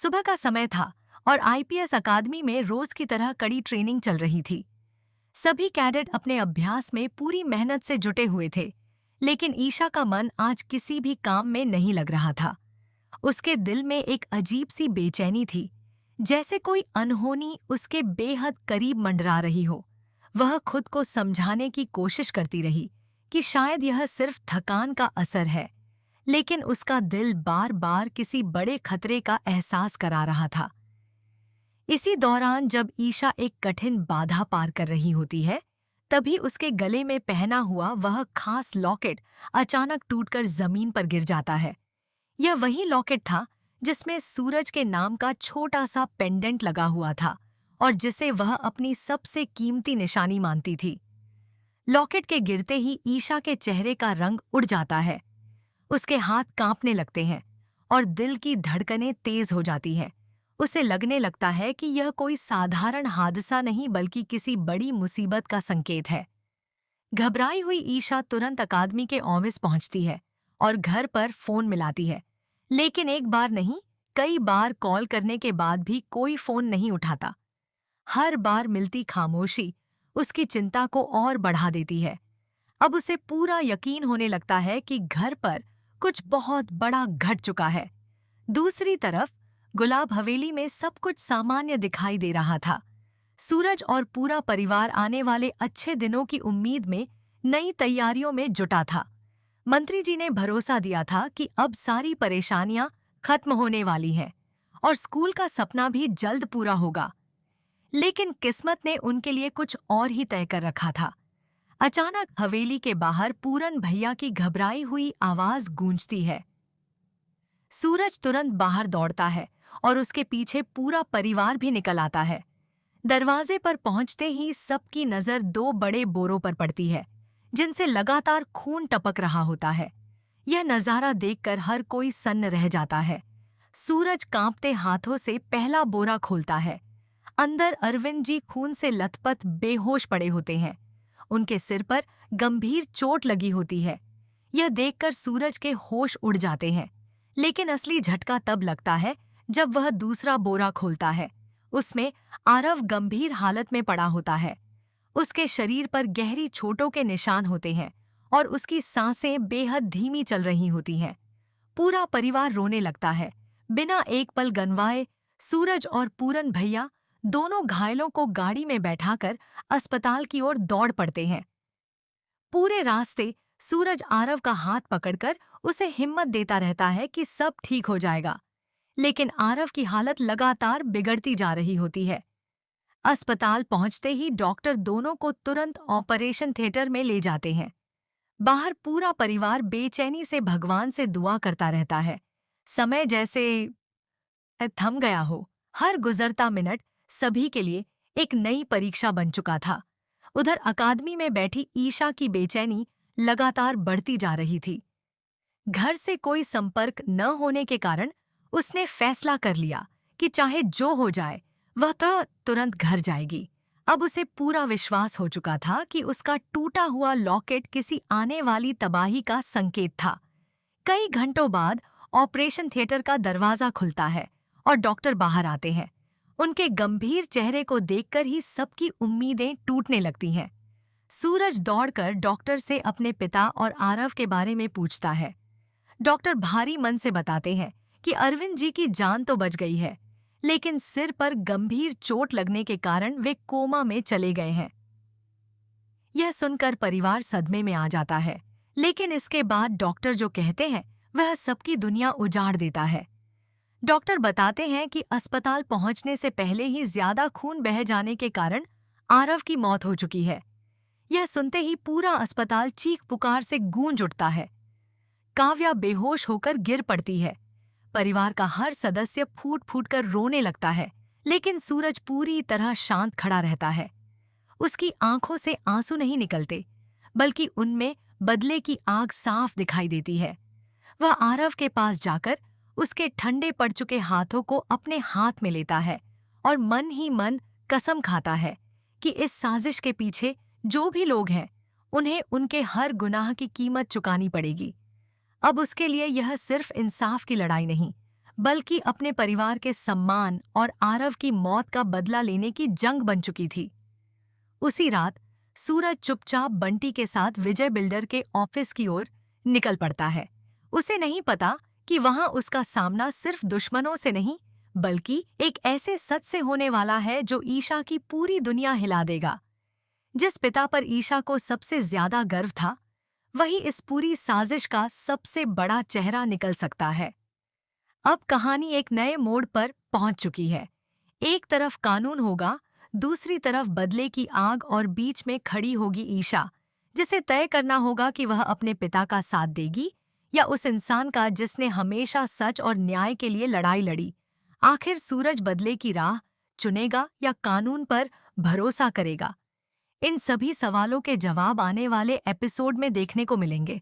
सुबह का समय था और आईपीएस अकादमी में रोज की तरह कड़ी ट्रेनिंग चल रही थी। सभी कैडेट अपने अभ्यास में पूरी मेहनत से जुटे हुए थे, लेकिन ईशा का मन आज किसी भी काम में नहीं लग रहा था। उसके दिल में एक अजीब सी बेचैनी थी, जैसे कोई अनहोनी उसके बेहद करीब मंडरा रही हो। वह खुद को समझाने की कोशिश करती रही कि शायद यह सिर्फ थकान का असर है, लेकिन उसका दिल बार बार किसी बड़े खतरे का एहसास करा रहा था। इसी दौरान जब ईशा एक कठिन बाधा पार कर रही होती है, तभी उसके गले में पहना हुआ वह खास लॉकेट अचानक टूटकर जमीन पर गिर जाता है। यह वही लॉकेट था जिसमें सूरज के नाम का छोटा सा पेंडेंट लगा हुआ था और जिसे वह अपनी सबसे कीमती निशानी मानती थी। लॉकेट के गिरते ही ईशा के चेहरे का रंग उड़ जाता है। उसके हाथ कांपने लगते हैं और दिल की धड़कनें तेज हो जाती हैं। उसे लगने लगता है कि यह कोई साधारण हादसा नहीं बल्कि किसी बड़ी मुसीबत का संकेत है। घबराई हुई ईशा तुरंत अकादमी के ऑफिस पहुंचती है और घर पर फोन मिलाती है, लेकिन एक बार नहीं, कई बार कॉल करने के बाद भी कोई फोन नहीं उठाता। हर बार मिलती खामोशी उसकी चिंता को और बढ़ा देती है। अब उसे पूरा यकीन होने लगता है कि घर पर कुछ बहुत बड़ा घट चुका है। दूसरी तरफ गुलाब हवेली में सब कुछ सामान्य दिखाई दे रहा था। सूरज और पूरा परिवार आने वाले अच्छे दिनों की उम्मीद में नई तैयारियों में जुटा था। मंत्री जी ने भरोसा दिया था कि अब सारी परेशानियां खत्म होने वाली हैं और स्कूल का सपना भी जल्द पूरा होगा। लेकिन किस्मत ने उनके लिए कुछ और ही तय कर रखा था। अचानक हवेली के बाहर पूरन भैया की घबराई हुई आवाज गूंजती है। सूरज तुरंत बाहर दौड़ता है और उसके पीछे पूरा परिवार भी निकल आता है। दरवाजे पर पहुंचते ही सबकी नजर दो बड़े बोरों पर पड़ती है, जिनसे लगातार खून टपक रहा होता है। यह नजारा देखकर हर कोई सन्न रह जाता है। सूरज कांपते हाथों से पहला बोरा खोलता है। अंदर अरविंद जी खून से लथपथ बेहोश पड़े होते हैं। उनके सिर पर गंभीर चोट लगी होती है। यह देखकर सूरज के होश उड़ जाते हैं, लेकिन असली झटका तब लगता है जब वह दूसरा बोरा खोलता है। उसमें आरव गंभीर हालत में पड़ा होता है। उसके शरीर पर गहरी चोटों के निशान होते हैं और उसकी सांसें बेहद धीमी चल रही होती हैं। पूरा परिवार रोने लगता है। बिना एक पल गंवाए सूरज और पूरन भैया दोनों घायलों को गाड़ी में बैठाकर अस्पताल की ओर दौड़ पड़ते हैं। पूरे रास्ते सूरज आरव का हाथ पकड़कर उसे हिम्मत देता रहता है कि सब ठीक हो जाएगा, लेकिन आरव की हालत लगातार बिगड़ती जा रही होती है। अस्पताल पहुंचते ही डॉक्टर दोनों को तुरंत ऑपरेशन थिएटर में ले जाते हैं। बाहर पूरा परिवार बेचैनी से भगवान से दुआ करता रहता है। समय जैसे थम गया हो। हर गुजरता मिनट सभी के लिए एक नई परीक्षा बन चुका था। उधर अकादमी में बैठी ईशा की बेचैनी लगातार बढ़ती जा रही थी। घर से कोई संपर्क न होने के कारण उसने फैसला कर लिया कि चाहे जो हो जाए, वह तो तुरंत घर जाएगी। अब उसे पूरा विश्वास हो चुका था कि उसका टूटा हुआ लॉकेट किसी आने वाली तबाही का संकेत था। कई घंटों बाद ऑपरेशन थिएटर का दरवाजा खुलता है और डॉक्टर बाहर आते हैं। उनके गंभीर चेहरे को देखकर ही सबकी उम्मीदें टूटने लगती हैं। सूरज दौड़कर डॉक्टर से अपने पिता और आरव के बारे में पूछता है। डॉक्टर भारी मन से बताते हैं कि अरविंद जी की जान तो बच गई है, लेकिन सिर पर गंभीर चोट लगने के कारण वे कोमा में चले गए हैं। यह सुनकर परिवार सदमे में आ जाता है, लेकिन इसके बाद डॉक्टर जो कहते हैं वह सबकी दुनिया उजाड़ देता है। डॉक्टर बताते हैं कि अस्पताल पहुंचने से पहले ही ज्यादा खून बह जाने के कारण आरव की मौत हो चुकी है। यह सुनते ही पूरा अस्पताल चीख पुकार से गूंज उठता है। काव्या बेहोश होकर गिर पड़ती है। परिवार का हर सदस्य फूट फूट कर रोने लगता है, लेकिन सूरज पूरी तरह शांत खड़ा रहता है। उसकी आंखों से आंसू नहीं निकलते, बल्कि उनमें बदले की आग साफ दिखाई देती है। वह आरव के पास जाकर उसके ठंडे पड़ चुके हाथों को अपने हाथ में लेता है और मन ही मन कसम खाता है कि इस साजिश के पीछे जो भी लोग हैं, उन्हें उनके हर गुनाह की कीमत चुकानी पड़ेगी। अब उसके लिए यह सिर्फ इंसाफ की लड़ाई नहीं, बल्कि अपने परिवार के सम्मान और आरव की मौत का बदला लेने की जंग बन चुकी थी। उसी रात सूरज चुपचाप बंटी के साथ विजय बिल्डर के ऑफिस की ओर निकल पड़ता है। उसे नहीं पता कि वहां उसका सामना सिर्फ दुश्मनों से नहीं, बल्कि एक ऐसे सच से होने वाला है जो ईशा की पूरी दुनिया हिला देगा। जिस पिता पर ईशा को सबसे ज्यादा गर्व था, वही इस पूरी साजिश का सबसे बड़ा चेहरा निकल सकता है। अब कहानी एक नए मोड़ पर पहुंच चुकी है। एक तरफ कानून होगा, दूसरी तरफ बदले की आग और बीच में खड़ी होगी ईशा, जिसे तय करना होगा कि वह अपने पिता का साथ देगी या उस इंसान का जिसने हमेशा सच और न्याय के लिए लड़ाई लड़ी। आखिर सूरज बदले की राह चुनेगा या कानून पर भरोसा करेगा? इन सभी सवालों के जवाब आने वाले एपिसोड में देखने को मिलेंगे।